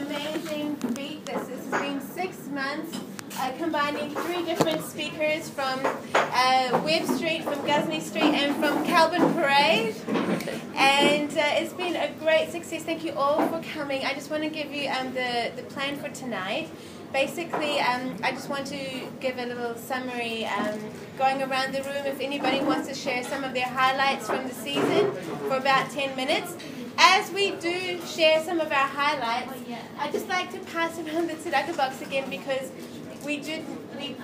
amazing week. This has been 6 months, combining 3 different speakers from Webb Street, from Ghazni Street, and from Calvin Parade. And it's been a great success. Thank you all for coming. I just want to give you the plan for tonight. Basically, I just want to give a little summary, going around the room if anybody wants to share some of their highlights from the season for about 10 minutes. As we do share some of our highlights, I'd just like to pass around the tzedakah box again because we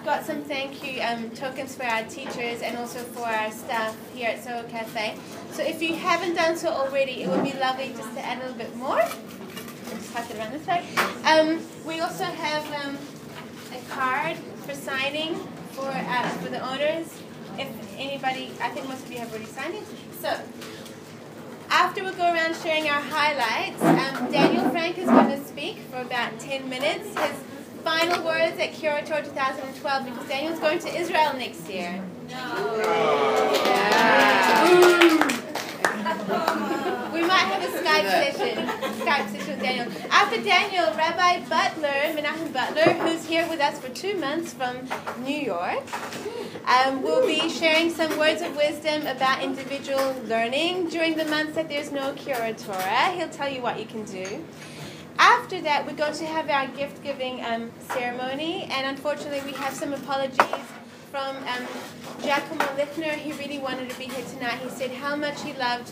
got some thank you tokens for our teachers and also for our staff here at Soho Cafe. So if you haven't done so already, it would be lovely just to add a little bit more. Just pass it around this way. We also have a card for signing for the owners. If anybody, I think most of you have already signed it. So after we go around sharing our highlights, Daniel Frank is going to speak for about 10 minutes. His final words at Ora Torah 2012 because Daniel's going to Israel next year. No. Yeah. We might have a Skype session with Daniel. After Daniel, Rabbi Butler, Menachem Butler, who's here with us for 2 months from New York, will be sharing some words of wisdom about individual learning during the months that there's no Ora Torah. He'll tell you what you can do. After that, we're going to have our gift-giving ceremony, and unfortunately we have some apologies from Giacomo Lichner. He really wanted to be here tonight. He said how much he loved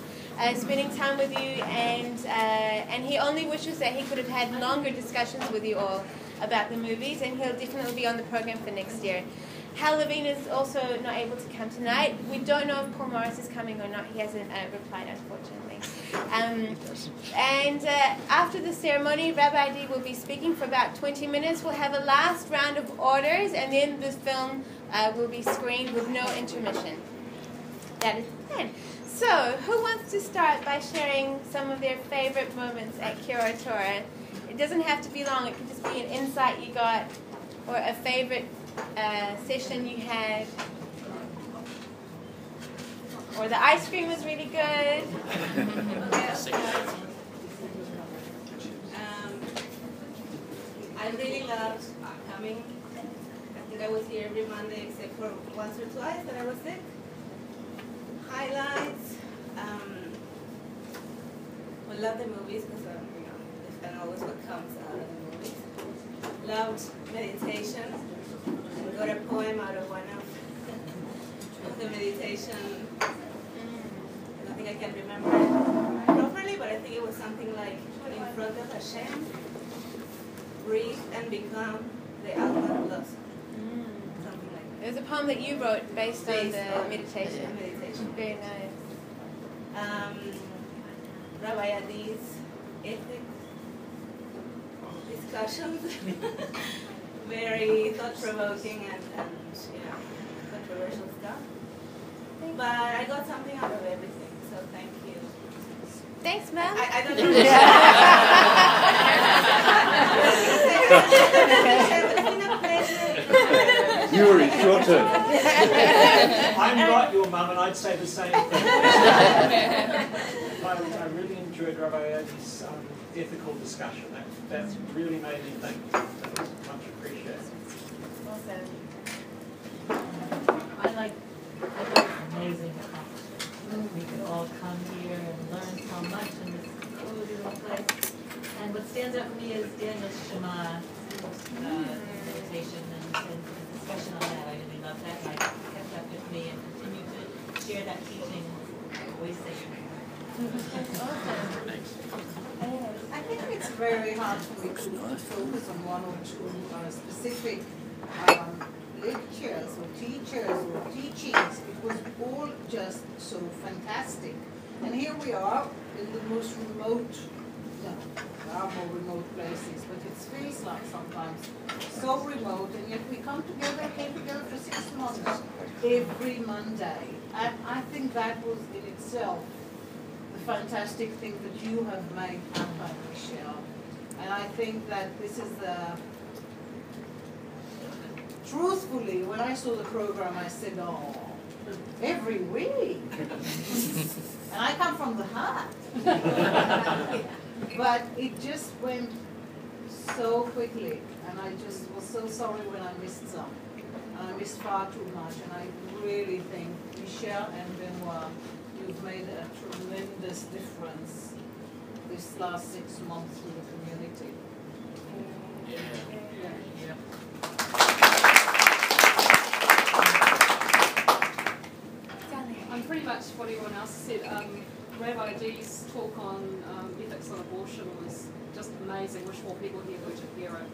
spending time with you, and he only wishes that he could have had longer discussions with you all about the movies, and he'll definitely be on the program for next year. Hal Levine is also not able to come tonight. We don't know if Paul Morris is coming or not. He hasn't replied, unfortunately. And after the ceremony, Rabbi D will be speaking for about 20 minutes. We'll have a last round of orders, and then the film will be screened with no intermission. That is the plan. So, who wants to start by sharing some of their favorite moments at Ora Torah? It doesn't have to be long. It could just be an insight you got or a favorite session you had. Or the ice cream was really good. I really loved coming. I think I was here every Monday except for once or twice that I was sick. Highlights. I love the movies because that's always what comes out of the movies. Loved meditation. I got a poem out of one of the meditation. I don't think I can remember it properly, but I think it was something like in front of Hashem, breathe and become the Alma who loves Him. Something like that. It was a poem that you wrote based on the meditation. Very nice. Rabbi Adi's ethics discussions, very thought-provoking and controversial stuff. But I got something out of everything, so thank you. Thanks, Mel. I don't know. It's been a pleasure. Yuri, it's your turn. I'm not your mum, and I'd say the same thing. I really enjoyed Rabbi Adi's ethical discussion. That's really made me think. That was much appreciated. Awesome. I like amazing accomplishment. We could all come here and learn so much in this cozy little place. And what stands out for me is Daniel's Shema meditation and the discussion on that. I really love that. I kept that with me and continue to share that teaching. Always say I think it's very hard for me to focus on one or two specific lectures or teachers or teachings. It was all just so fantastic. And here we are in the most remote, there are more remote places, but it feels like sometimes so remote, and yet we came together for 6 months every Monday. And I think that was in itself the fantastic thing that you have made happen, Michelle. And I think that this is truthfully, when I saw the program, I said, oh, every week. And I come from the heart. But it just went so quickly, and I just was so sorry when I missed some. And I missed far too much, and I really think, Michelle and Benoit, you've made a tremendous difference this last 6 months with the community. Pretty much what everyone else said. Rabbi D's talk on ethics on abortion was just amazing. Wish more people here were to hear it.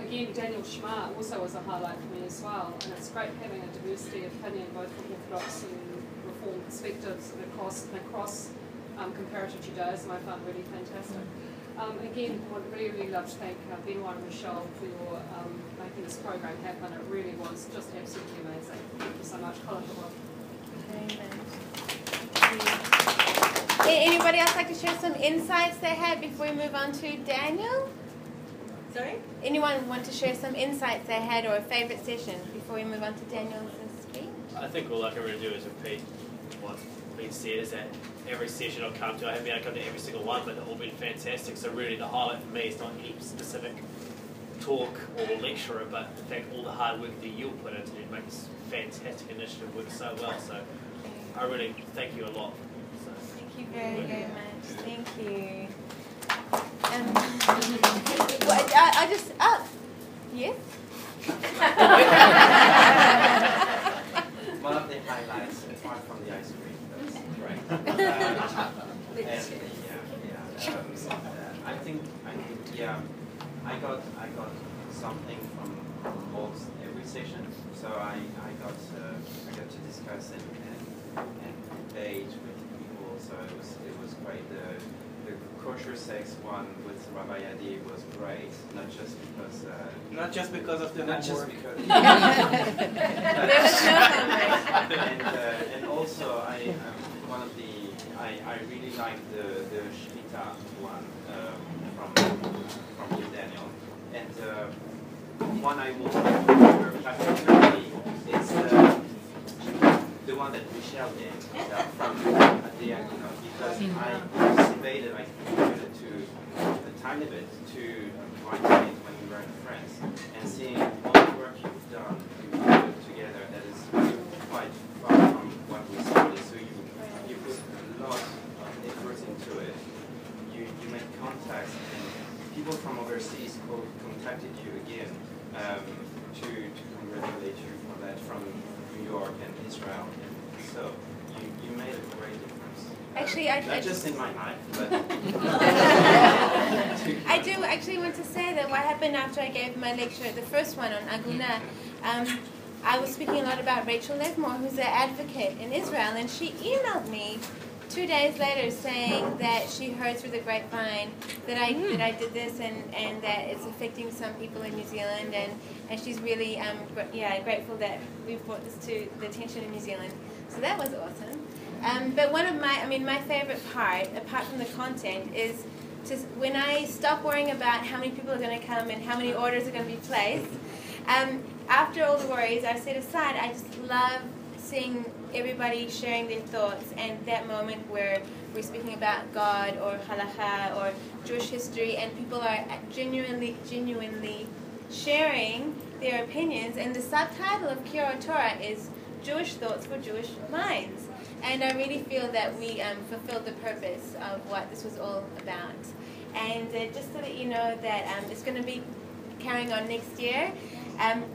Again, Daniel Shema also was a highlight for me as well, and it's great having a diversity of opinion both from Orthodox and Reform perspectives and across comparative Judaism. I found really fantastic. Again, I would really love to thank Benoit and Michelle for your making this program happen. It really was just absolutely amazing. Thank you so much. Anybody else like to share some insights they had before we move on to Daniel? Sorry? Anyone want to share some insights they had or a favorite session before we move on to Daniel's speech? I think all I can really do is repeat what's been said, is that every session I've come to, I haven't been able to come to every single one, but they've all been fantastic. So really the highlight for me is not any specific talk or lecturer, but in fact all the hard work that you'll put into it makes fantastic initiative work so well. So I really thank you a lot. So, thank you very, very much. Thank you. I just, yes? One of the highlights, apart from the ice cream, that was great. I think, I got something from almost every session. So I got to discuss and debate with people. So it was great. The kosher sex one with Rabbi Adi was great, not just because of the homework. And also I really liked the Shmita one from you, Daniel. And one I will remember particularly is the one that Michelle did from at the end, because I participated, I contributed to a tiny bit to one night when we were in France, and seeing all the work you've done together, that is quite far from what we started. So you put a lot of effort into it. You made contacts, and people from overseas contacted you again to congratulate you for that from New York and Israel. And so you made a great difference. Actually, not just in my life, but I do actually want to say that what happened after I gave my lecture, the first one on Aguna, I was speaking a lot about Rachel Levmore, who's an advocate in Israel, and she emailed me 2 days later saying that she heard through the grapevine that I did this and that it's affecting some people in New Zealand, and she's really grateful that we've brought this to the attention in New Zealand. So that was awesome. But one of my favorite part, apart from the content, is just when I stop worrying about how many people are going to come and how many orders are going to be placed. After all the worries are set aside, I just love seeing everybody sharing their thoughts, and that moment where we're speaking about God or halakha or Jewish history, and people are genuinely sharing their opinions. And the subtitle of Ora Torah is Jewish Thoughts for Jewish Minds. And I really feel that we fulfilled the purpose of what this was all about. And just so that you know that it's going to be carrying on next year.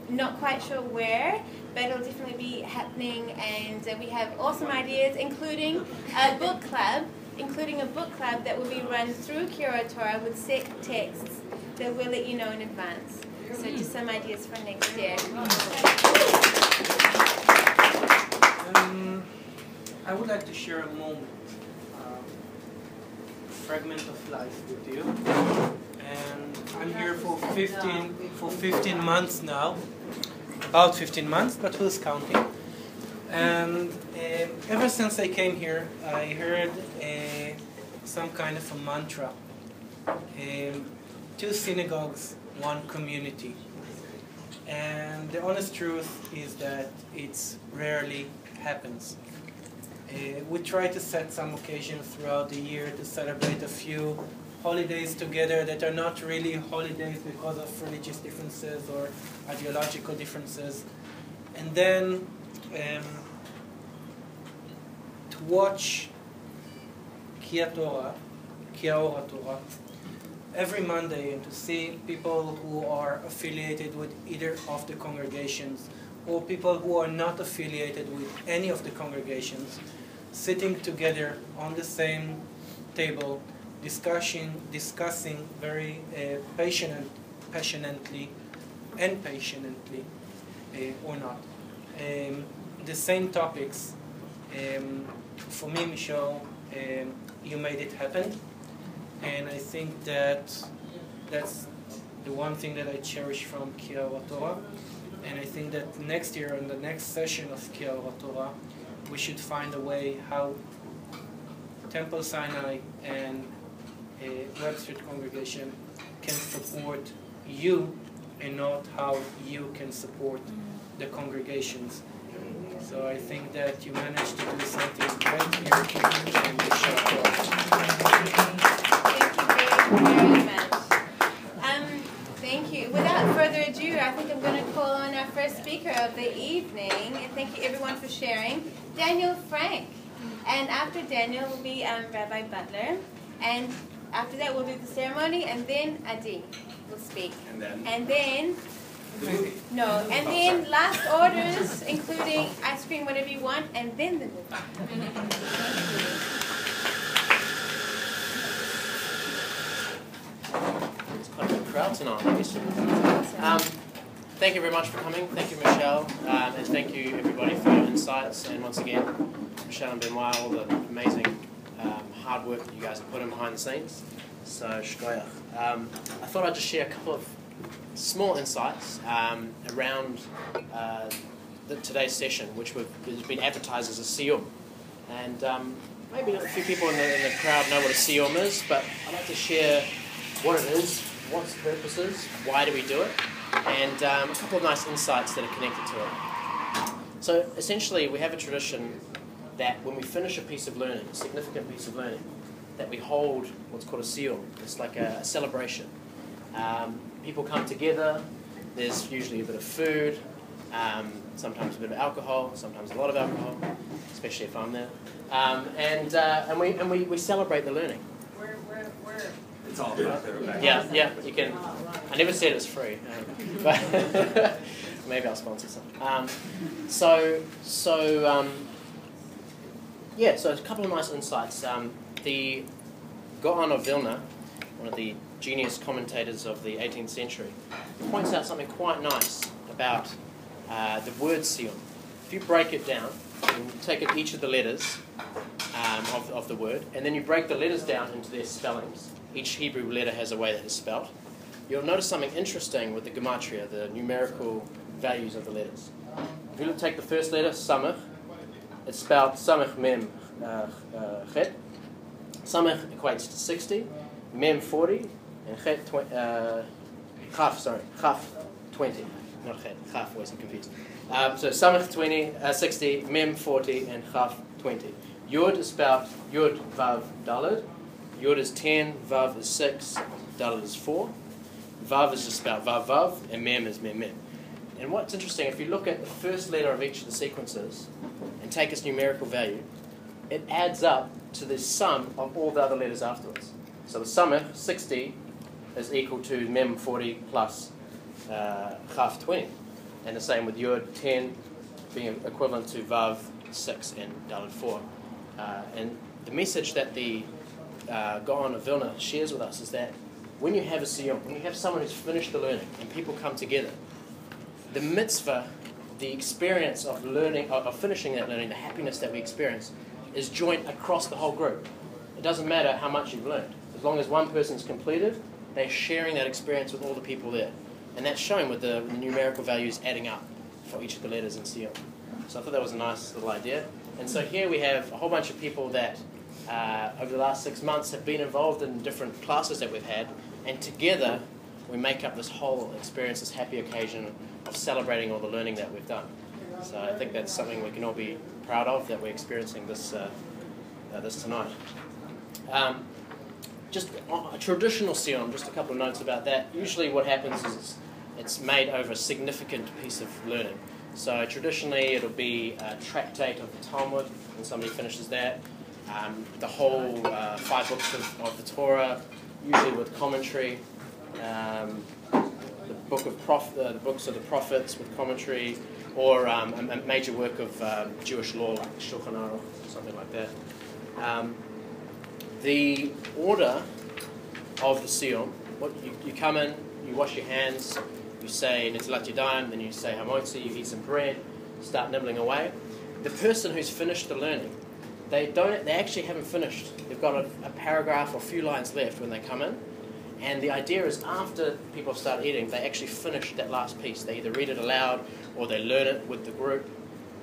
Not quite sure where, but it'll definitely be happening. And we have awesome ideas, including a book club that will be run through Ora Torah with set texts that we'll let you know in advance. So just some ideas for next year. I would like to share a moment, a fragment of life with you. And I'm here for 15 months now, about 15 months, but who's counting? And ever since I came here, I heard some kind of a mantra. 2 synagogues, 1 community. And the honest truth is that it rarely happens. We try to set some occasions throughout the year to celebrate a few holidays together that are not really holidays because of religious differences or ideological differences. And then to watch Ora Torah every Monday, and to see people who are affiliated with either of the congregations or people who are not affiliated with any of the congregations sitting together on the same table, discussing very passionately or not the same topics. For me, Michelle, you made it happen, and I think that's the one thing that I cherish from Ora Torah. And I think that next year, in the next session of Ora Torah, we should find a way how Temple Sinai and Web Street congregation can support you, and not how you can support the congregations. So I think that you managed to do something great here, and you shall go. Thank you very much. Thank you. Without further ado, I think I'm going to call on our first speaker of the evening. And thank you everyone for sharing. Daniel Frank. And after Daniel will be Rabbi Butler. And after that we'll do the ceremony, and then Adi will speak. And then no. And then last orders, including ice cream, whatever you want, and then the movie. It's quite a good crowd tonight, I guess. Thank you very much for coming. Thank you, Michelle, and thank you everybody for your insights. And once again, Michelle and Benoit, all the amazing hard work that you guys have put in behind the scenes. So, shkoyach. I thought I'd just share a couple of small insights around today's session, which has been advertised as a Siyum. And maybe a few people in the crowd know what a Siyum is, but I'd like to share what it is, what its purpose is, why do we do it, and a couple of nice insights that are connected to it. So essentially, we have a tradition that when we finish a piece of learning, a significant piece of learning, that we hold what's called a Siyum. It's like a celebration. People come together, there's usually a bit of food, sometimes a bit of alcohol, sometimes a lot of alcohol, especially if I'm there. And we celebrate the learning. Where? It's all about there. Yeah, you can. I never said it was free, but maybe I'll sponsor some. So a couple of nice insights. The Gaon of Vilna, one of the genius commentators of the 18th century, points out something quite nice about the word Siyum. If you break it down, and take each of the letters of the word, and then you break the letters down into their spellings. Each Hebrew letter has a way that it's spelled. You'll notice something interesting with the gematria, the numerical values of the letters. If you take the first letter, Samech, it's spelled Samech Mem Chet. Samech equates to 60, Mem 40, and Chet Chaf 20. Not Chet, Chaf, always confused. So Samech 60, Mem 40, and Chaf 20. Yud is spelled Yud Vav Daled. Yud is 10, Vav is 6, Daled is 4. Vav is just spelled Vav Vav, and Mem is Mem Mem. And what's interesting, if you look at the first letter of each of the sequences and take its numerical value, it adds up to the sum of all the other letters afterwards. So the Samech, 60, is equal to Mem 40 plus Chaf 20. And the same with Yud, 10 being equivalent to Vav, 6, and Daled 4. And the message that the Gaon of Vilna shares with us is that when you have a Siyum, when you have someone who's finished the learning and people come together, the mitzvah, the experience of learning, of finishing that learning, the happiness that we experience, is joint across the whole group. It doesn't matter how much you've learned. As long as one person's completed, they're sharing that experience with all the people there. And that's shown with the numerical values adding up for each of the letters in Siyum. So I thought that was a nice little idea. And so here we have a whole bunch of people that over the last 6 months have been involved in different classes that we've had, and together we make up this whole experience, this happy occasion of celebrating all the learning that we've done. So I think that's something we can all be proud of, that we're experiencing this this tonight. just a traditional Siyum, just a couple of notes about that. Usually what happens is it's made over a significant piece of learning. So traditionally it'll be a tractate of the Talmud, when somebody finishes that. The whole 5 books of the Torah, usually with commentary. The books of the prophets with commentary, or a major work of Jewish law like Shulchan Aruch, something like that. The order of the Siyum, you come in, you wash your hands, you say Netilat Yadayim, then you say Hamotzi, you eat some bread, start nibbling away. The person who's finished the learning, they actually haven't finished. They've got a paragraph or a few lines left when they come in. And the idea is after people start eating, they actually finish that last piece. They either read it aloud or they learn it with the group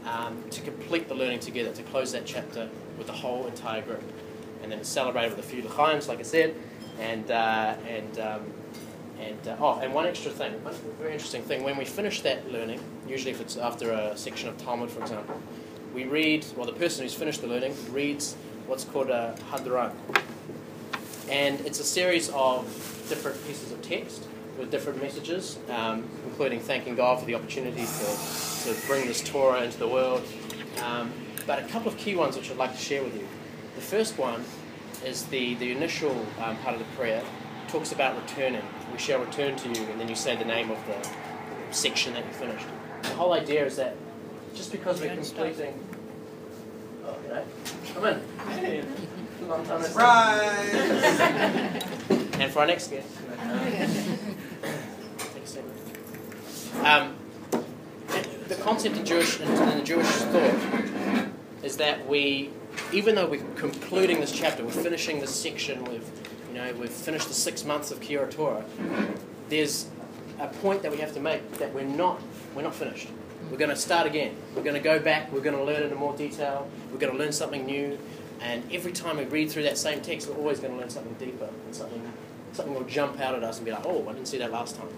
to complete the learning together, to close that chapter with the whole entire group. And then it's celebrated with a few l'chaims, like I said. And one extra thing, one very interesting thing, when we finish that learning, usually if it's after a section of Talmud, for example, we read, well, the person who's finished the learning reads what's called a hadran. And it's a series of different pieces of text with different messages, including thanking God for the opportunity to bring this Torah into the world. But a couple of key ones which I'd like to share with you. The first one is the initial part of the prayer. It talks about returning. We shall return to you, and then you say the name of the section that you finished. The whole idea is that just because we're completing... Oh, g'day. Come in. Long time no see. Surprise! And for our next guest, take a second. The concept in the Jewish thought is that even though we're concluding this chapter, we're finishing this section, we've finished the 6 months of Ora Torah, there's a point that we have to make that we're not finished. We're going to start again. We're going to go back. We're going to learn it in more detail. We're going to learn something new. And every time we read through that same text, we're always going to learn something deeper, and something will jump out at us and be like, oh, I didn't see that last time.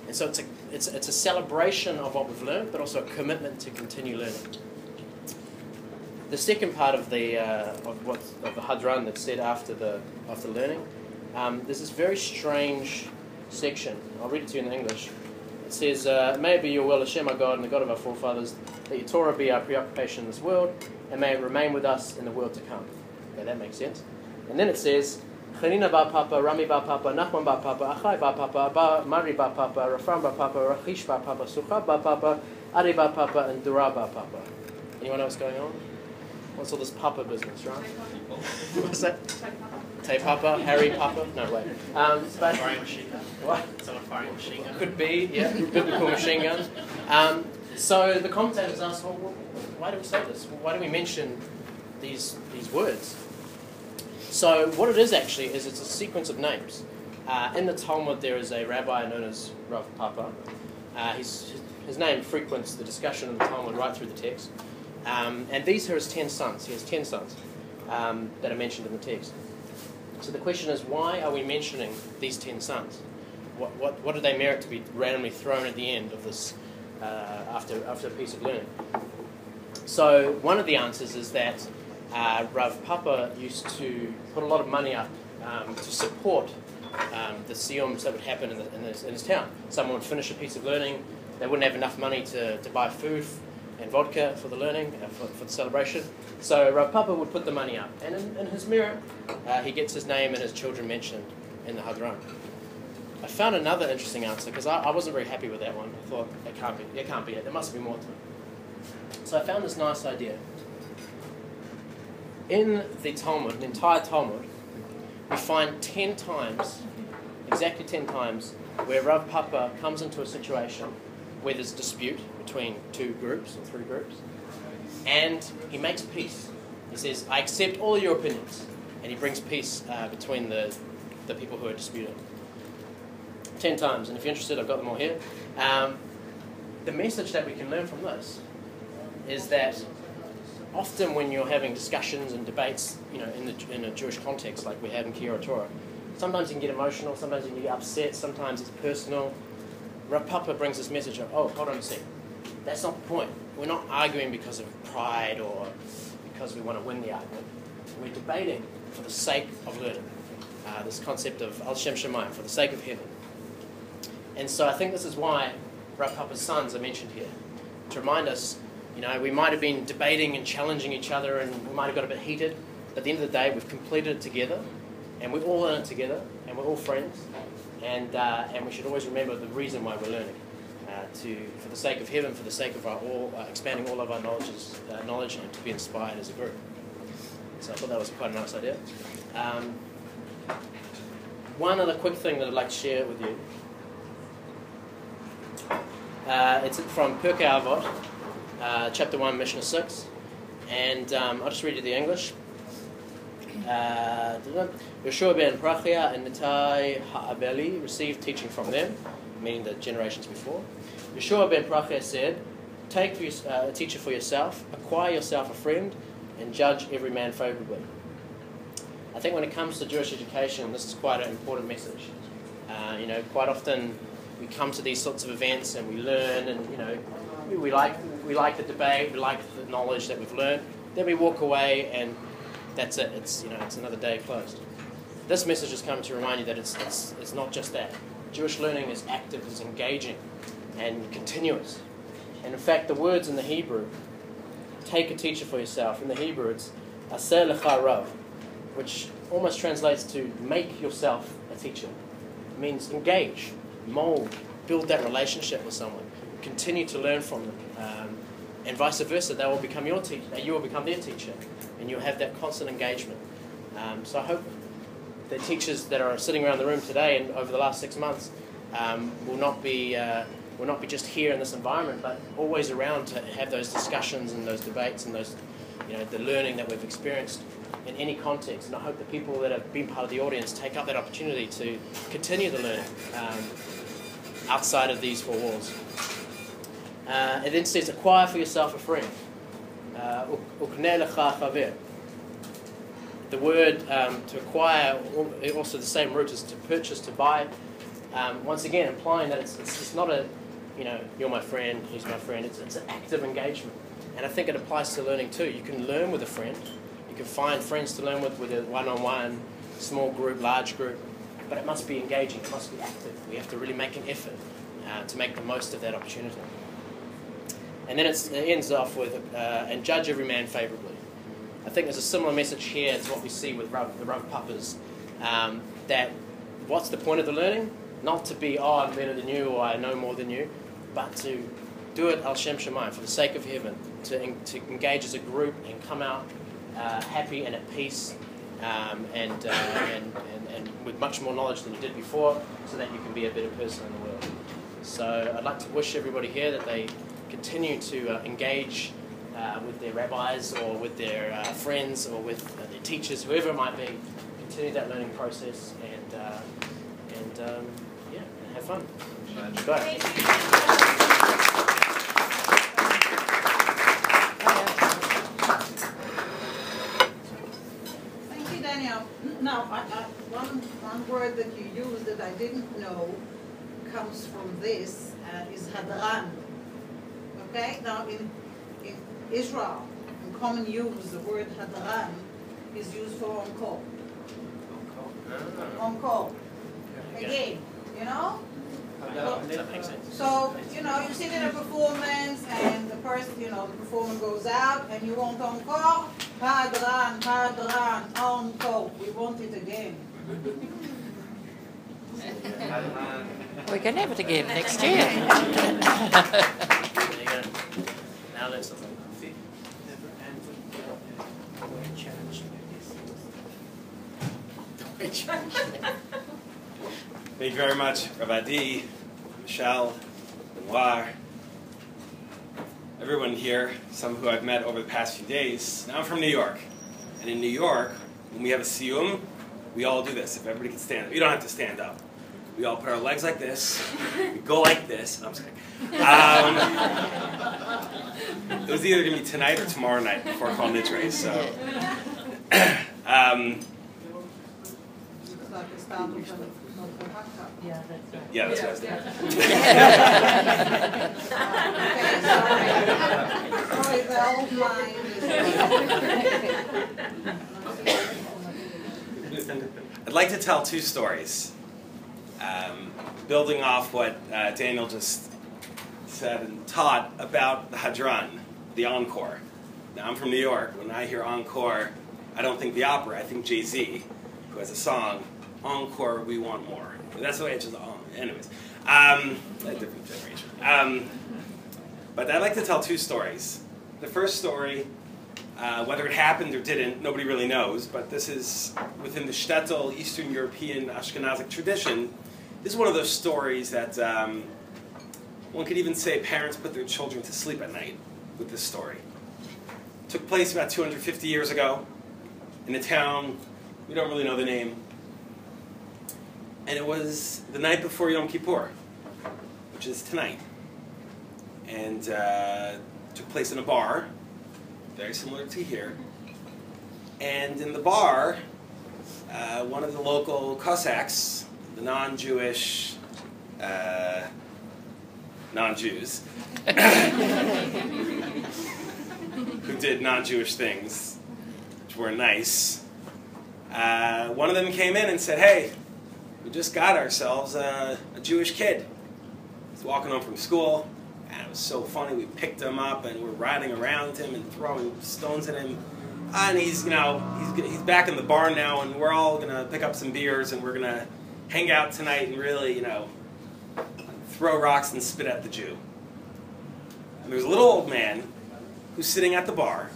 And so it's a celebration of what we've learned, but also a commitment to continue learning. The second part of the hadran that's said after learning, there's this very strange section. I'll read it to you in English. It says, "May it be your will, Hashem, our God, and the God of our forefathers, that your Torah be our preoccupation in this world, and may it remain with us in the world to come." Okay, that makes sense. And then it says, "Chanina bar Papa, Rami bar Papa, Nachman bar Papa, Achai bar Papa, Mari bar Papa, Rafram bar Papa, Rachish bar Papa, Sucha bar Papa, Ari bar Papa, and Dura bar Papa." Anyone know what's going on? What's all this Papa business, right? What's that? Tay Papa, Harry Papa? No, wait. Firing machine gun. What? Someone firing a machine gun. Could be, yeah, biblical machine guns. So the commentators ask, well, why do we say this? Why do we mention these words? So what it is actually is it's a sequence of names. In the Talmud there is a rabbi known as Rav Papa. His name frequents the discussion of the Talmud right through the text. And these are his 10 sons. He has 10 sons that are mentioned in the text. So the question is, why are we mentioning these 10 sons? What do they merit to be randomly thrown at the end of this after a piece of learning? So one of the answers is that Rav Papa used to put a lot of money up to support the Siyums that would happen in his town. Someone would finish a piece of learning, they wouldn't have enough money to buy food and vodka for the learning, for the celebration. So Rav Papa would put the money up, and in his mirror, he gets his name and his children mentioned in the Hadran. I found another interesting answer, because I wasn't very happy with that one. I thought, it can't be it, there must be more to it. So I found this nice idea. In the Talmud, the entire Talmud, we find 10 times, exactly 10 times, where Rav Papa comes into a situation where there's dispute between 2 groups or 3 groups, and he makes peace. He says, I accept all your opinions, and he brings peace between the people who are disputing. 10 times, and if you're interested, I've got them all here. The message that we can learn from this is that often when you're having discussions and debates, in a Jewish context like we have in Ora Torah, sometimes you can get emotional, sometimes you can get upset, sometimes it's personal. Rav Papa brings this message of, oh, hold on a second. That's not the point. We're not arguing because of pride or because we want to win the argument. We're debating for the sake of learning. this concept of Al Shem Shemayim, for the sake of heaven. And so I think this is why Rav Papa's sons are mentioned here, to remind us, we might have been debating and challenging each other, and we might have got a bit heated, but at the end of the day, we've completed it together, and we're all in it together, and we're all friends, and we should always remember the reason why we're learning, for the sake of heaven, for the sake of our expanding all of our knowledge, and to be inspired as a group. So I thought that was quite a nice idea. One other quick thing that I'd like to share with you. It's from Pirkei Avot, chapter 1, Mishnah 6. And I'll just read you the English. Yeshua ben Prachia and Natai Ha'abeli received teaching from them, meaning the generations before. Yeshua ben Prachia said, take a teacher for yourself, acquire yourself a friend, and judge every man favorably. I think when it comes to Jewish education, this is quite an important message. Quite often we come to these sorts of events and we learn, and we like the debate, we like the knowledge that we've learned. Then we walk away, and that's it. It's another day closed. This message has come to remind you that it's not just that. Jewish learning is active, is engaging, and continuous. And in fact, the words in the Hebrew, take a teacher for yourself. In the Hebrew, it's aseh lecha rav, which almost translates to make yourself a teacher. It means engage, mold, build that relationship with someone, continue to learn from them, and vice versa. They will become your teacher, you will become their teacher, and you'll have that constant engagement. So I hope the teachers that are sitting around the room today and over the last 6 months will not be just here in this environment, but always around to have those discussions and those debates and those, the learning that we've experienced in any context. And I hope the people that have been part of the audience take up that opportunity to continue the learning outside of these four walls. It then says, acquire for yourself a friend. Ukneh lecha chaver. The word to acquire, also the same root as to purchase, to buy. Once again, implying that it's not a, you're my friend, he's my friend. It's an active engagement. And I think it applies to learning too. You can learn with a friend. You can find friends to learn with a one-on-one, small group, large group. But it must be engaging. It must be active. We have to really make an effort to make the most of that opportunity. And then it ends off with, and judge every man favorably. I think there's a similar message here to what we see with the Rav Papas. That what's the point of the learning? Not to be, I'm better than you, or I know more than you, but to do it Al Shem Shemayim, for the sake of heaven, to engage as a group and come out happy and at peace, and with much more knowledge than you did before, so that you can be a better person in the world. So I'd like to wish everybody here that they continue to engage with their rabbis or with their friends or with their teachers, whoever it might be. Continue that learning process and have fun. Bye. Thank you, Daniel. Now, one word that you used that I didn't know comes from this is hadran. Okay? Now, in Israel, in common use, the word hadran is used for on-call. On-call. Again, That makes sense. So, you sit in a performance and the person, the performer goes out and you want on-call. Hadran, on-call. We want it again. We can have it again next year. Now let's look. Thank you very much, Rabbi D, Michelle, Benoit, everyone here, some who I've met over the past few days. Now I'm from New York. And in New York, when we have a Siyum, we all do this. If everybody can stand up. You don't have to stand up. We all put our legs like this. We go like this. I'm just kidding. It was either going to be tonight or tomorrow night before Kol Nidre, so. Yeah, that's right. Yeah, that's what I was Sorry, the old mind is... I'd like to tell two stories, building off what Daniel just said and taught about the Hadran, the encore. Now, I'm from New York. When I hear encore, I don't think the opera. I think Jay-Z, who has a song, Encore, We Want More. That's the way it's just, anyways. A different generation. But I'd like to tell two stories. The first story, whether it happened or didn't, nobody really knows, but this is within the shtetl, Eastern European Ashkenazic tradition. This is one of those stories that one could even say parents put their children to sleep at night with this story. It took place about 250 years ago in a town, we don't really know the name, and it was the night before Yom Kippur, which is tonight. And took place in a bar, very similar to here. And in the bar, one of the local Cossacks, the non-Jewish, non-Jews, who did non-Jewish things, which were nice, one of them came in and said, "Hey, we just got ourselves a Jewish kid. He's walking home from school, and it was so funny. We picked him up, and we're riding around him and throwing stones at him. And he's, he's back in the barn now, and we're all gonna pick up some beers, and we're gonna hang out tonight and really, throw rocks and spit at the Jew." And there's a little old man who's sitting at the bar,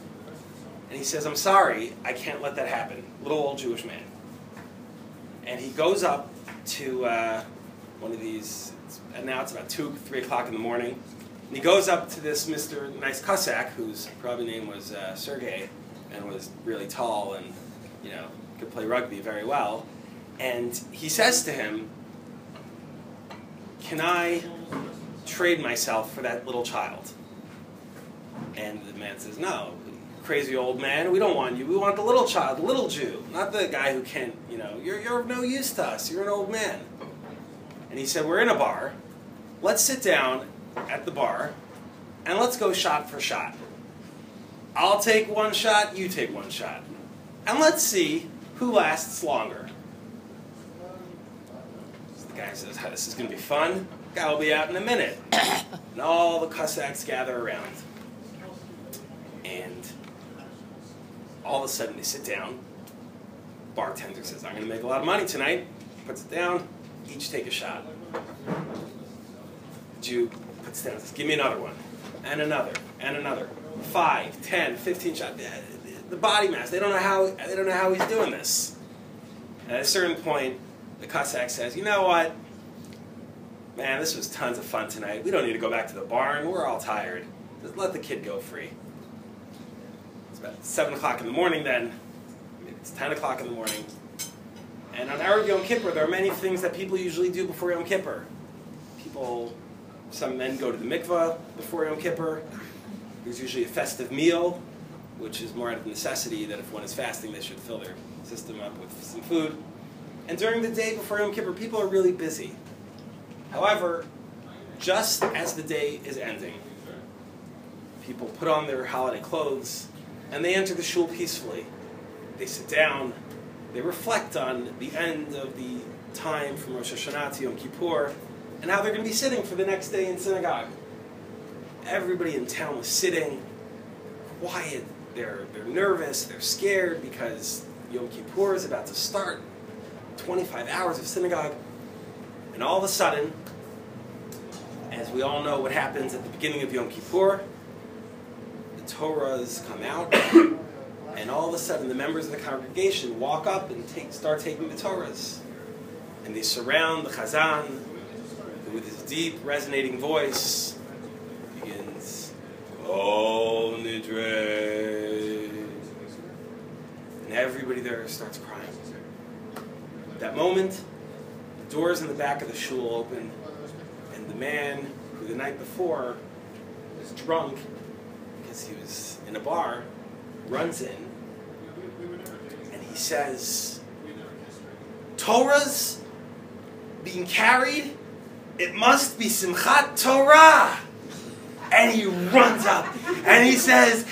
and he says, "I'm sorry, I can't let that happen." Little old Jewish man. And he goes up to one of these, and now it's about 2, 3 o'clock in the morning, and he goes up to this Mr. Nice Cossack, whose probably name was Sergei, and was really tall and, could play rugby very well, and he says to him, "Can I trade myself for that little child?" And the man says, "No, crazy old man, we don't want you. We want the little child, the little Jew, not the guy who can't, you're of no use to us. You're an old man." And he said, "We're in a bar. Let's sit down at the bar, and let's go shot for shot. I'll take one shot, you take one shot. And let's see who lasts longer." So the guy says, "This is going to be fun. The guy will be out in a minute." And all the Cossacks gather around. And all of a sudden they sit down. Bartender says, "I'm going to make a lot of money tonight." Puts it down. Each take a shot. Jew puts it down. Says, "Give me another one." And another. And another. 5, 10, 15 shots. The body mass. They don't know how he's doing this. And at a certain point, the Cossack says, "You know what? Man, this was tons of fun tonight. We don't need to go back to the barn. We're all tired. Just let the kid go free." It's about 7 o'clock in the morning then. Maybe it's 10 o'clock in the morning. And on Erev Yom Kippur, there are many things that people usually do before Yom Kippur. Some men go to the mikveh before Yom Kippur. There's usually a festive meal, which is more out of necessity that if one is fasting, they should fill their system up with some food. And during the day before Yom Kippur, people are really busy. However, just as the day is ending, people put on their holiday clothes, and they enter the shul peacefully. They sit down, they reflect on the end of the time from Rosh Hashanah to Yom Kippur, and how they're going to be sitting for the next day in synagogue. Everybody in town was sitting, quiet, they're nervous, they're scared because Yom Kippur is about to start. 25 hours of synagogue. And all of a sudden, as we all know what happens at the beginning of Yom Kippur, the Torahs come out, and all of a sudden the members of the congregation walk up and start taking the Torahs. And they surround the Chazan, who with his deep, resonating voice begins, "Oh, Nidre." And everybody there starts crying. At that moment, the doors in the back of the shul open, and the man who the night before was drunk because he was in a bar runs in, and he says, "Torah's being carried? It must be Simchat Torah." And he runs up and he says,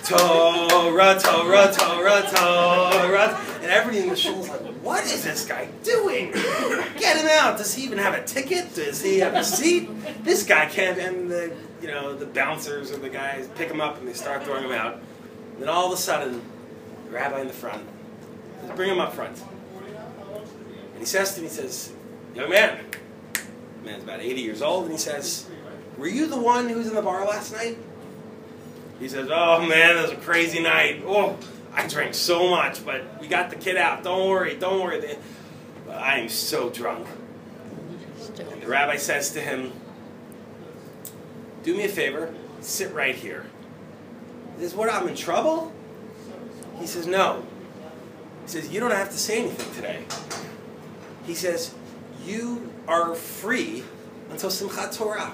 Torah, Torah, Torah, Torah. And everybody in the shul's like, what is this guy doing? Get him out. Does he even have a ticket? Does he have a seat? This guy can't. And the bouncers or the guys pick him up and they start throwing him out. And then all of a sudden, the rabbi in the front says, bring him up front. And he says to me, he says, young man. The man's about 80 years old, and he says, were you the one who was in the bar last night? He says, oh man, that was a crazy night. Oh, I drank so much, but we got the kid out. Don't worry, don't worry. But I am so drunk. And the rabbi says to him, do me a favor, sit right here. He says, what, I'm in trouble? He says, no. He says, you don't have to say anything today. He says, you are free until Simchat Torah.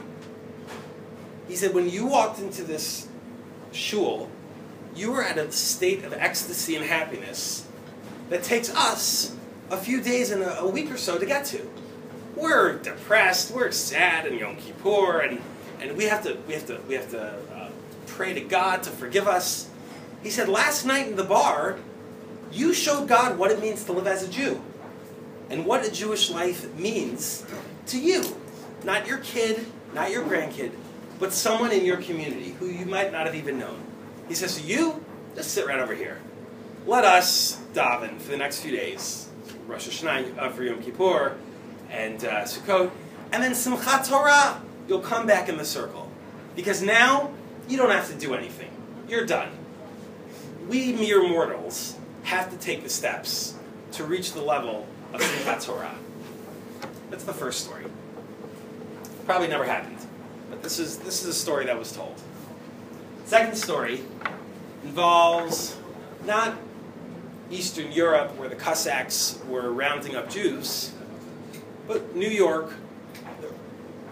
He said, when you walked into this shul, you were at a state of ecstasy and happiness that takes us a few days and a week or so to get to. We're depressed, we're sad in Yom Kippur, and we have to pray to God to forgive us. He said, last night in the bar, you showed God what it means to live as a Jew and what a Jewish life means to you. Not your kid, not your grandkid, but someone in your community who you might not have even known. He says to you, just sit right over here. Let us daven for the next few days. Rosh Hashanah for Yom Kippur and Sukkot. And then Simchat Torah, you'll come back in the circle. Because now, you don't have to do anything. You're done. We mere mortals have to take the steps to reach the level of Simchat Torah. That's the first story. Probably never happened. But this is a story that was told. Second story involves not Eastern Europe, where the Cossacks were rounding up Jews, but New York,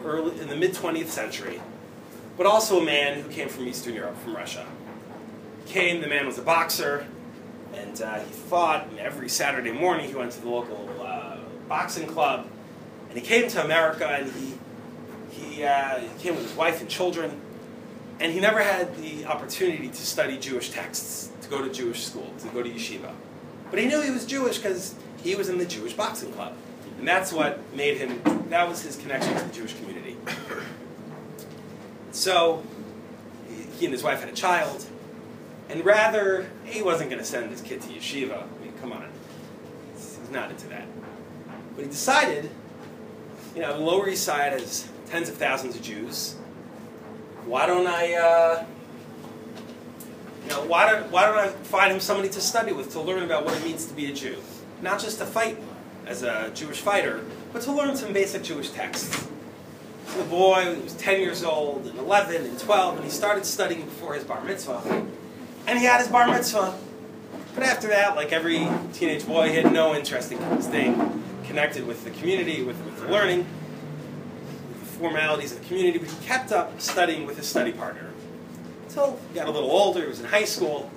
in the mid-20th century, but also a man who came from Eastern Europe, from Russia. The man was a boxer, and he fought, and every Saturday morning he went to the local boxing club, and he came to America, and he came with his wife and children, and he never had the opportunity to study Jewish texts, to go to Jewish school, to go to yeshiva. But he knew he was Jewish because he was in the Jewish boxing club. And that's what made him, that was his connection to the Jewish community. So, he and his wife had a child, and rather, he wasn't going to send his kid to yeshiva. I mean, come on. He's not into that. But he decided, the Lower East Side has tens of thousands of Jews. Why don't I find him somebody to study with, to learn about what it means to be a Jew? Not just to fight as a Jewish fighter, but to learn some basic Jewish texts. So the boy was 10 years old, and 11, and 12, and he started studying before his bar mitzvah. And he had his bar mitzvah. But after that, like every teenage boy, he had no interest in staying connected with the community, with the learning, with the formalities of the community, but he kept up studying with his study partner. Until he got a little older, he was in high school,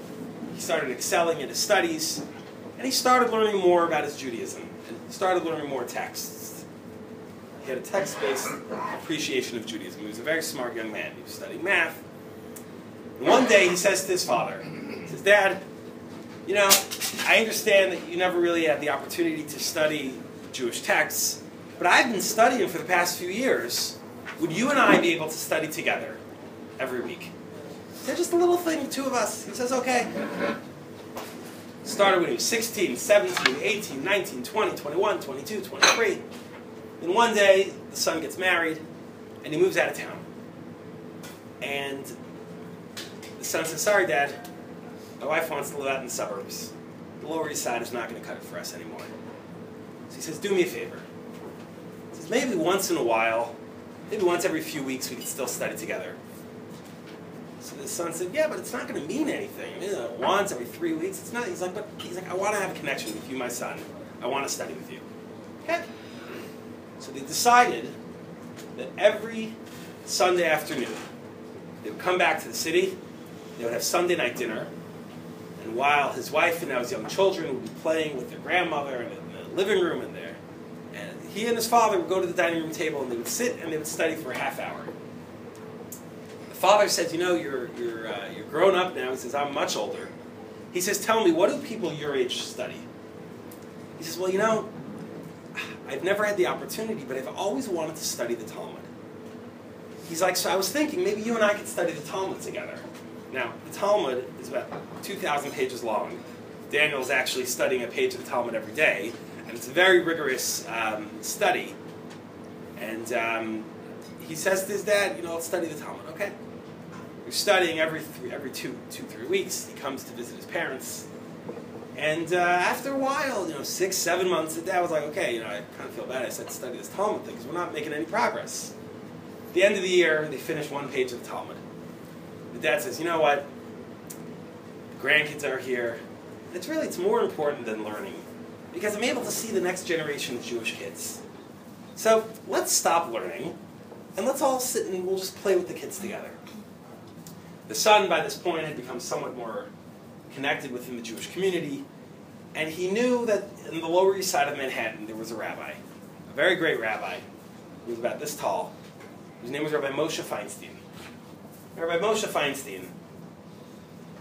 he started excelling in his studies, and he started learning more about his Judaism, and started learning more texts. He had a text-based appreciation of Judaism. He was a very smart young man. He was studying math. And one day he says to his father, he says, Dad, I understand that you never really had the opportunity to study Jewish texts, but I've been studying for the past few years. Would you and I be able to study together every week? He said, just a little thing, the two of us. He says, okay. Started when he was 16, 17, 18, 19, 20, 21, 22, 23. Then one day, the son gets married, and he moves out of town. And the son says, sorry, Dad, my wife wants to live out in the suburbs. The Lower East Side is not going to cut it for us anymore. So he says, do me a favor. He says, maybe once in a while, maybe once every few weeks, we could still study together. So the son said, yeah, but it's not going to mean anything. Once every 3 weeks, it's not. He's like, I want to have a connection with you, my son. I want to study with you. Okay. So they decided that every Sunday afternoon, they would come back to the city, they would have Sunday night dinner, and while his wife and now his young children would be playing with their grandmother in the living room in there, and he and his father would go to the dining room table and they would sit and they would study for a half hour. The father says, you know, you're grown up now. He says, I'm much older. He says, tell me, what do people your age study? He says, well, you know, I've never had the opportunity, but I've always wanted to study the Talmud. He's like, so I was thinking, maybe you and I could study the Talmud together. Now, the Talmud is about 2,000 pages long. Daniel's actually studying a page of the Talmud every day, and it's a very rigorous study. And he says to his dad, you know, let's study the Talmud, okay? We're studying every 3 weeks. He comes to visit his parents. And after a while, you know, 6, 7 months, the dad was like, okay, you know, I kind of feel bad. I said study this Talmud thing because we're not making any progress. At the end of the year, they finish one page of the Talmud. The dad says, you know what? The grandkids are here. It's more important than learning because I'm able to see the next generation of Jewish kids. So let's stop learning and let's all sit and we'll just play with the kids together. The son, by this point, had become somewhat more connected within the Jewish community, and he knew that in the Lower East Side of Manhattan there was a rabbi, a very great rabbi, who was about this tall. His name was Rabbi Moshe Feinstein. Rabbi Moshe Feinstein,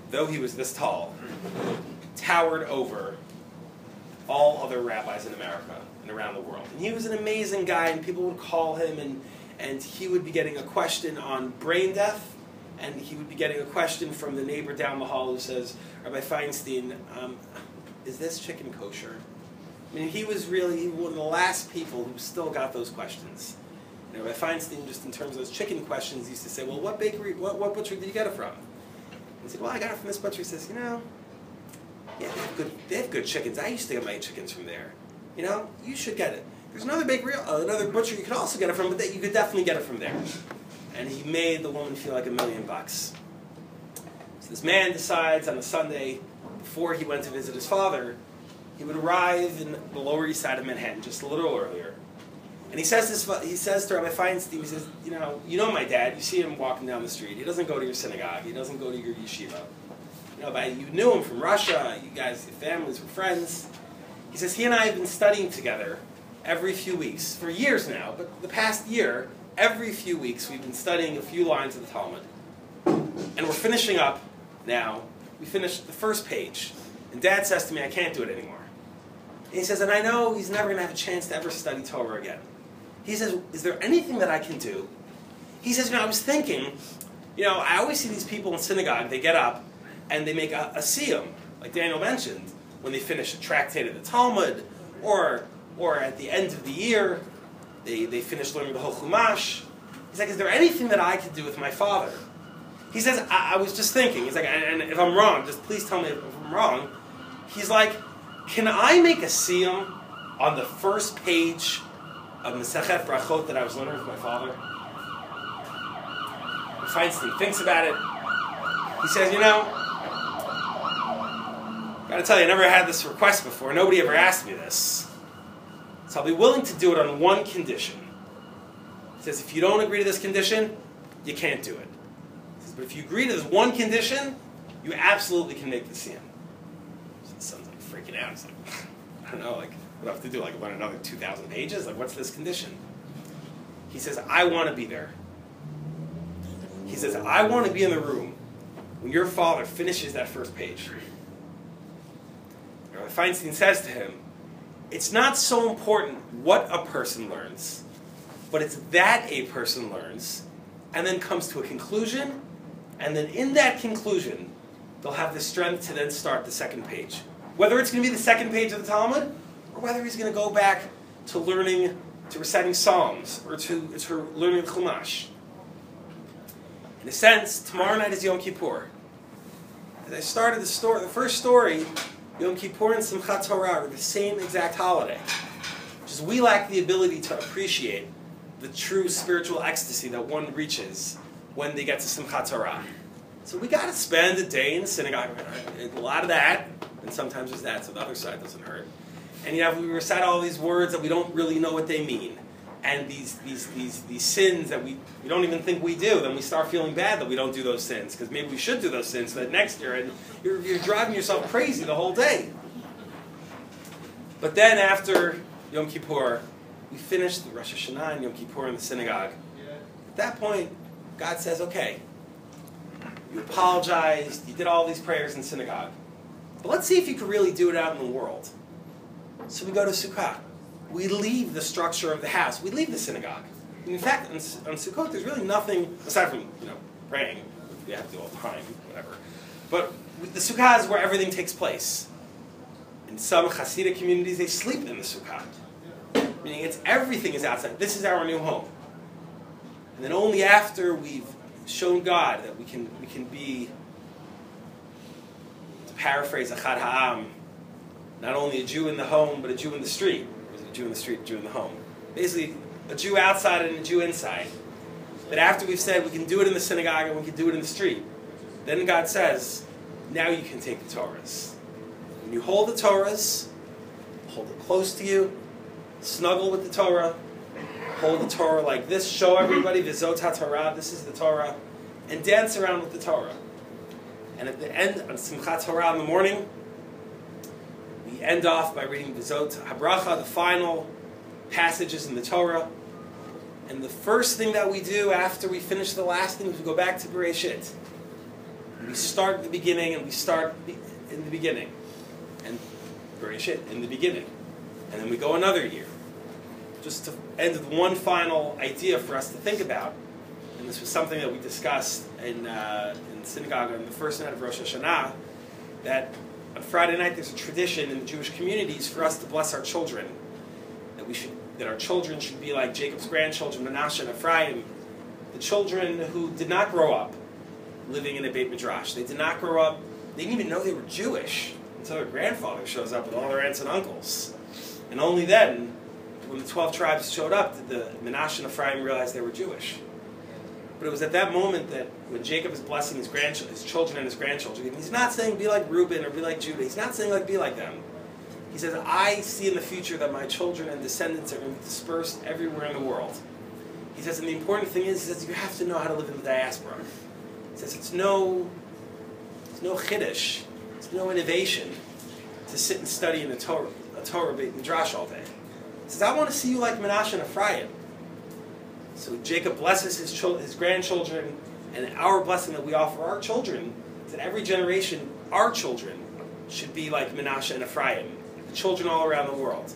though he was this tall, towered over all other rabbis in America and around the world. And he was an amazing guy, and people would call him, and he would be getting a question on brain death, and he would be getting a question from the neighbor down the hall who says, Rabbi Feinstein, is this chicken kosher? I mean, he was really one of the last people who still got those questions. And Rabbi Feinstein, just in terms of those chicken questions, used to say, well, what bakery, what butcher did you get it from? And he said, well, I got it from this butcher. He says, you know, yeah, they have good chickens. I used to get my chickens from there. You know, you should get it. There's another bakery, another butcher you could also get it from, but you could definitely get it from there. And he made the woman feel like $1 million. So this man decides on a Sunday, before he went to visit his father, he would arrive in the Lower East Side of Manhattan just a little earlier. And he says to Rabbi Feinstein, he says, you know my dad, you see him walking down the street. He doesn't go to your synagogue. He doesn't go to your yeshiva. You knew him from Russia. You guys, your families were friends. He says, he and I have been studying together every few weeks, for years now, but the past year, every few weeks we've been studying a few lines of the Talmud. And we're finishing up now. We finished the first page. And Dad says to me, I can't do it anymore. And he says, and I know he's never going to have a chance to ever study Torah again. He says, is there anything that I can do? He says, I was thinking, I always see these people in synagogue, they get up and they make a Siyum, like Daniel mentioned, when they finish a tractate of the Talmud, or at the end of the year, they finish learning the whole Chumash. He's like, is there anything that I could do with my father? He says, I was just thinking. He's like, and if I'm wrong, just please tell me if I'm wrong. He's like, can I make a Siyum on the first page of Masechet Brachot that I was learning with my father? Feinstein thinks about it. He says, gotta tell you, I never had this request before. Nobody ever asked me this. So I'll be willing to do it on one condition. He says, if you don't agree to this condition, you can't do it. He says, but if you agree to this one condition, you absolutely can make the Siyum. So the son's like freaking out. He's like, I don't know, what do I have to do? Learn another 2,000 pages? What's this condition? He says, I want to be there. He says, I want to be in the room when your father finishes that first page. Rabbi Feinstein says to him, it's not so important what a person learns, but it's that a person learns and then comes to a conclusion, and then in that conclusion, they'll have the strength to then start the second page. Whether it's going to be the second page of the Talmud, or whether he's going to go back to reciting Psalms, or to learning the Chumash. In a sense, tomorrow night is Yom Kippur. As I started the first story, Yom Kippur and Simchat Torah are the same exact holiday. Just we lack the ability to appreciate the true spiritual ecstasy that one reaches when they get to Simchat Torah. So we got to spend a day in the synagogue. A lot of that, and sometimes there's that, so the other side doesn't hurt. And we recite all these words that we don't really know what they mean. And these sins that we don't even think we do, then we start feeling bad that we don't do those sins, because maybe we should do those sins so that next year, and you're driving yourself crazy the whole day. But then after Yom Kippur, we finish the Rosh Hashanah and Yom Kippur in the synagogue. At that point, God says, okay, you apologized, you did all these prayers in synagogue. But let's see if you could really do it out in the world. So we go to Sukkot. We leave the structure of the house. We leave the synagogue. In fact, on Sukkot, there's really nothing, aside from, praying. We have to do all the time, whatever. But the Sukkah is where everything takes place. In some Hasidic communities, they sleep in the Sukkah. Meaning everything is outside. This is our new home. And then only after we've shown God that we can be, to paraphrase Achad Ha'am, not only a Jew in the home, but a Jew in the street. Or is it a Jew in the street, a Jew in the home? Basically, a Jew outside and a Jew inside. That after we've said we can do it in the synagogue and we can do it in the street, then God says, now you can take the Torahs. When you hold the Torahs, hold it close to you, snuggle with the Torah, hold the Torah like this, show everybody, V'zot HaTorah, this is the Torah, and dance around with the Torah. And at the end, on Simchat Torah in the morning, we end off by reading V'zot HaBracha, the final passages in the Torah. And the first thing that we do after we finish the last thing is we go back to Bereshit. We start at the beginning, and we start in the beginning. And Bereshit, in the beginning. And then we go another year. Just to end with one final idea for us to think about. And this was something that we discussed in synagogue on the first night of Rosh Hashanah, that on Friday night there's a tradition in the Jewish communities for us to bless our children. That our children should be like Jacob's grandchildren, Menashe and Ephraim, the children who did not grow up living in a Beit Midrash. They did not grow up, they didn't even know they were Jewish until their grandfather shows up with all their aunts and uncles. And only then, when the 12 tribes showed up, did the Menashe and Ephraim realize they were Jewish. But it was at that moment that when Jacob is blessing his children and his grandchildren, he's not saying be like Reuben or be like Judah. He's not saying like be like them. He says, I see in the future that my children and descendants are going to be dispersed everywhere in the world. He says, and the important thing is, he says, you have to know how to live in the diaspora. He says, it's no chiddush, it's no innovation to sit and study in a Torah Beit Midrash all day. He says, I want to see you like Menashe and Ephraim. So Jacob blesses his grandchildren, and our blessing that we offer our children is that every generation, our children, should be like Menashe and Ephraim. Children all around the world.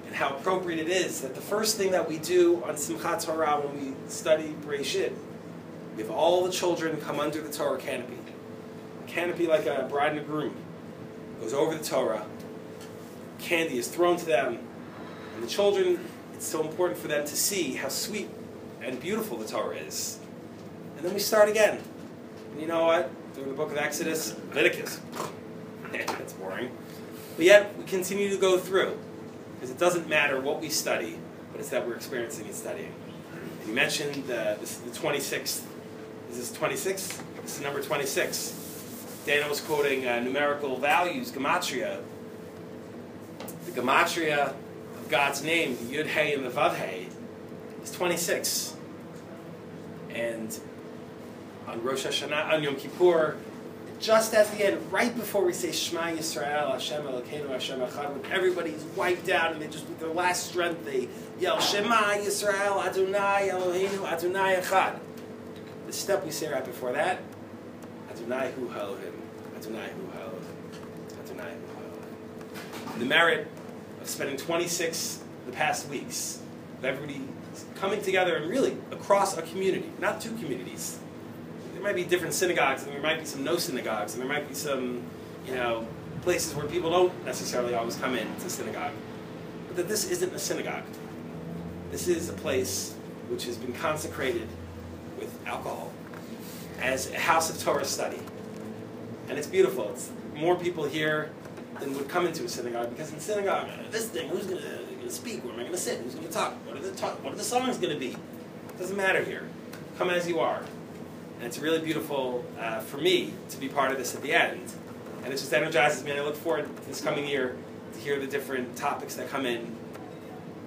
And how appropriate it is that the first thing that we do on Simchat Torah when we study Bereshit, we have all the children come under the Torah canopy. A canopy like a bride and a groom goes over the Torah. Candy is thrown to them. And the children, it's so important for them to see how sweet and beautiful the Torah is. And then we start again. And you know what? During the book of Exodus, Leviticus. That's boring. But yet, we continue to go through, because it doesn't matter what we study, but it's that we're experiencing and studying. And you mentioned this is the 26th. Is this 26? This is number 26. Dana was quoting numerical values, gematria. The gematria of God's name, the Yud Hey and the Vav Hey, is 26. And on Rosh Hashanah, on Yom Kippur, just at the end, right before we say Shema Yisrael, Hashem Elokeinu, Hashem Echad, when everybody's wiped out and they just, with their last strength, they yell Shema Yisrael, Adonai Eloheinu, Adonai Echad. The step we say right before that, Adonai Hu Elohim, Adonai Hu Elohim, Adonai Hu Elohim. The merit of spending 26 the past weeks of everybody coming together and really across a community, not two communities. There might be different synagogues, and there might be some no synagogues, and there might be some, places where people don't necessarily always come in to synagogue. But that this isn't a synagogue. This is a place which has been consecrated with alcohol as a house of Torah study. And it's beautiful. It's more people here than would come into a synagogue, because in synagogue, this thing, who's going to speak? Where am I going to sit? Who's going to talk? What are the songs going to be? It doesn't matter here. Come as you are. And it's really beautiful for me to be part of this at the end. And it just energizes me. And I look forward this coming year to hear the different topics that come in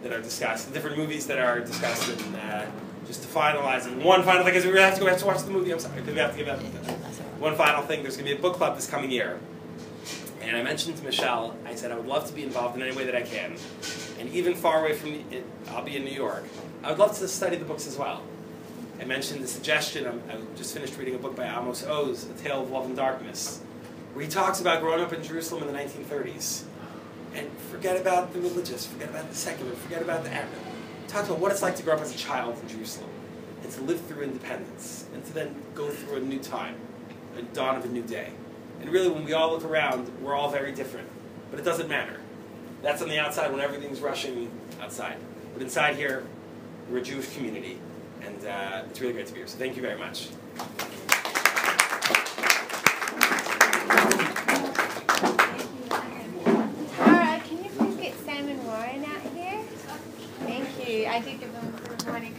that are discussed, the different movies that are discussed, and just to finalize. And one final thing, because we have to watch the movie. I'm sorry, because we have to give that. One final thing, there's going to be a book club this coming year. And I mentioned to Michelle, I said I would love to be involved in any way that I can. And even far away from it, I'll be in New York. I would love to study the books as well. I mentioned the suggestion, I just finished reading a book by Amos Oz, A Tale of Love and Darkness, where he talks about growing up in Jerusalem in the 1930s. And forget about the religious, forget about the secular, forget about the Arab. Talk about what it's like to grow up as a child in Jerusalem, and to live through independence, and to then go through a new time, a dawn of a new day. And really, when we all look around, we're all very different. But it doesn't matter. That's on the outside when everything's rushing outside. But inside here, we're a Jewish community. And it's really great to be here. So thank you very much. Ora, can you please get Sam and Warren out here? Thank you. I did give them a good morning.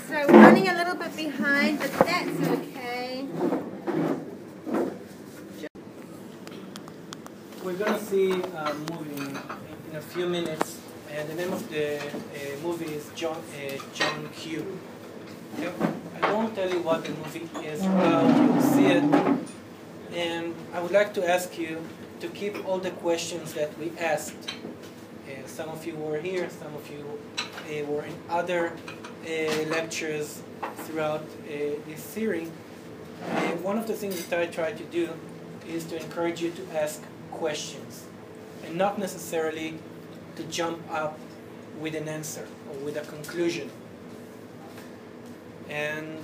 So we're running a little bit behind, but that's okay. We're going to see a movie in a few minutes, and the name of the movie is John Q. I won't tell you what the movie is about, you'll see it, and I would like to ask you to keep all the questions that we asked. Some of you were here, some of you were in other lectures throughout this series. One of the things that I try to do is to encourage you to ask questions, and not necessarily to jump up with an answer or with a conclusion. And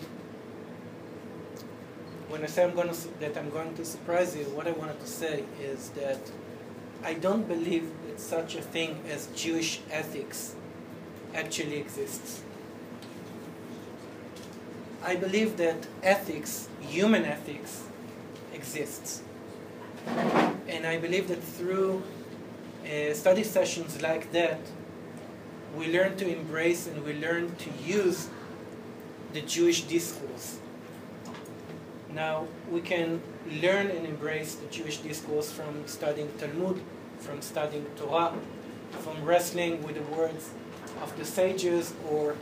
when I say I'm going to surprise you, what I wanted to say is that I don't believe that such a thing as Jewish ethics actually exists. I believe that ethics, human ethics, exists. And I believe that through study sessions like that, we learn to embrace and we learn to use the Jewish discourse. Now, we can learn and embrace the Jewish discourse from studying Talmud, from studying Torah, from wrestling with the words of the sages, or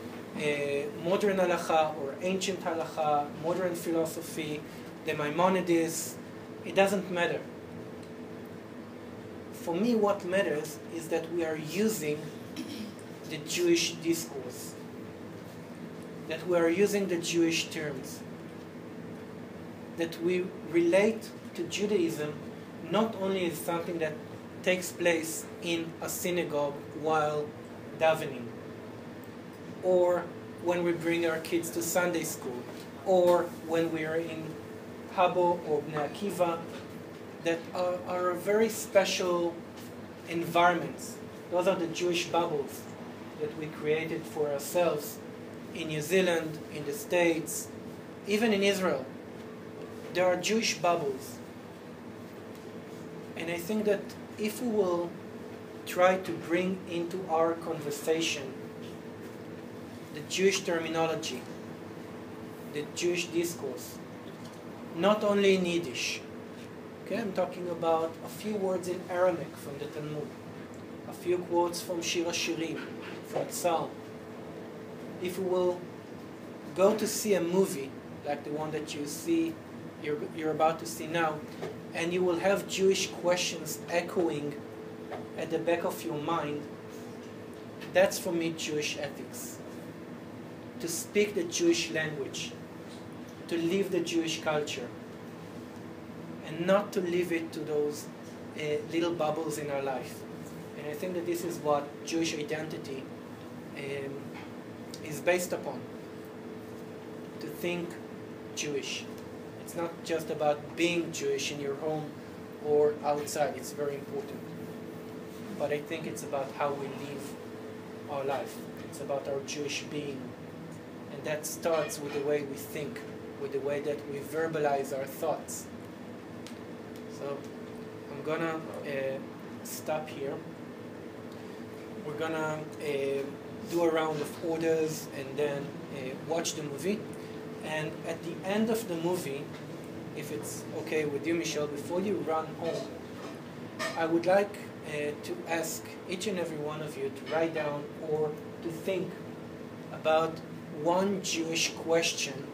modern halacha, or ancient halacha, modern philosophy, the Maimonides. It doesn't matter. For me, what matters is that we are using the Jewish discourse, that we are using the Jewish terms, that we relate to Judaism not only as something that takes place in a synagogue while davening, or when we bring our kids to Sunday school, or when we are in Habo or Bnei Akiva, that are very special environments. Those are the Jewish bubbles that we created for ourselves in New Zealand, in the States, even in Israel. There are Jewish bubbles. And I think that if we will try to bring into our conversation the Jewish terminology, the Jewish discourse, not only in Yiddish. Okay, I'm talking about a few words in Aramaic from the Talmud, a few quotes from Shir HaShirim, from Psalm. If we will go to see a movie like the one that you're about to see now, and you will have Jewish questions echoing at the back of your mind, that's for me Jewish ethics. To speak the Jewish language, to live the Jewish culture, and not to leave it to those little bubbles in our life. And I think that this is what Jewish identity is based upon. To think Jewish. It's not just about being Jewish in your home or outside. It's very important. But I think it's about how we live our life. It's about our Jewish being. And that starts with the way we think, with the way that we verbalize our thoughts. So I'm gonna stop here. We're gonna do a round of orders and then watch the movie. And at the end of the movie, if it's okay with you, Michelle, before you run home, I would like to ask each and every one of you to write down or to think about one Jewish question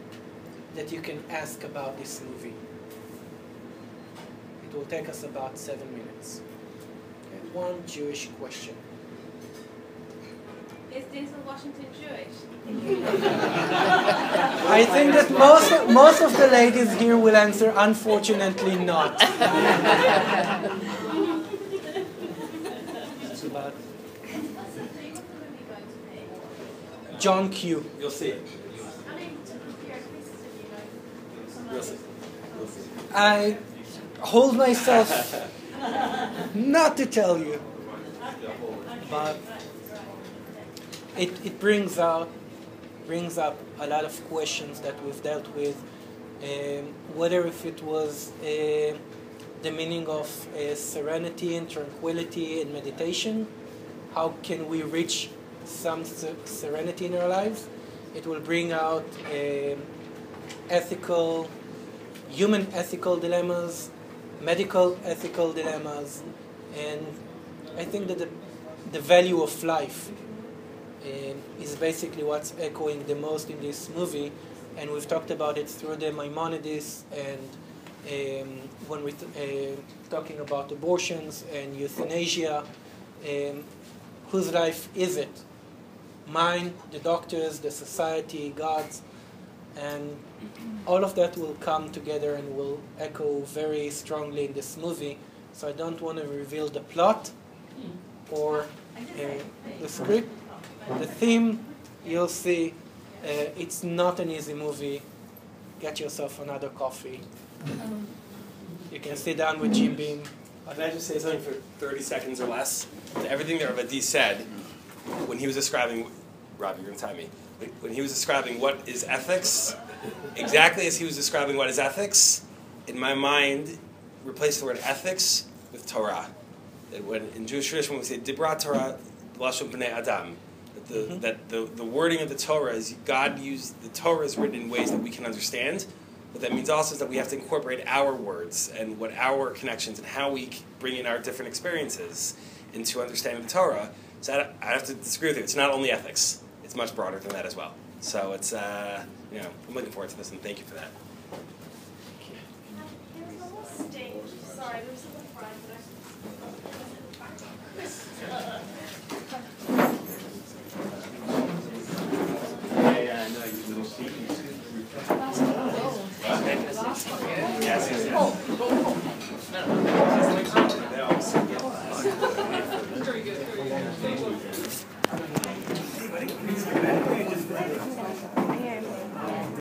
that you can ask about this movie. It will take us about 7 minutes. Okay, one Jewish question. Is Denzel Washington Jewish? I think that most of the ladies here will answer, unfortunately not. But John Q. You'll see it. You'll see. You'll see. I hold myself not to tell you, but it brings up a lot of questions that we've dealt with, whether if it was the meaning of serenity and tranquility and meditation, how can we reach some serenity in our lives? It will bring out human ethical dilemmas, medical ethical dilemmas, and I think that the value of life is basically what's echoing the most in this movie, and we've talked about it through the Maimonides, and when we're talking about abortions and euthanasia, whose life is it? Mine, the doctors, the society, God's, and all of that will come together and will echo very strongly in this movie. So I don't want to reveal the plot or the script. The theme, you'll see, it's not an easy movie. Get yourself another coffee. You can sit down with Jim Beam. Can I just say something for 30 seconds or less? To everything that Rabbi said, when he was describing, Rob, you're going to time me. When he was describing what is ethics, exactly as he was describing what is ethics, in my mind, replace the word ethics with Torah. That when in Jewish tradition, when we say Dibra Torah, Lashon B'nei Adam, that the wording of the Torah is God used, the Torah is written in ways that we can understand. What that means also is that we have to incorporate our words and what our connections and how we bring in our different experiences into understanding the Torah. So I have to disagree with you. It's not only ethics. It's much broader than that as well. So it's, I'm looking forward to this, and thank you for that. There was a little stage. Sorry, there was a little front, Yes.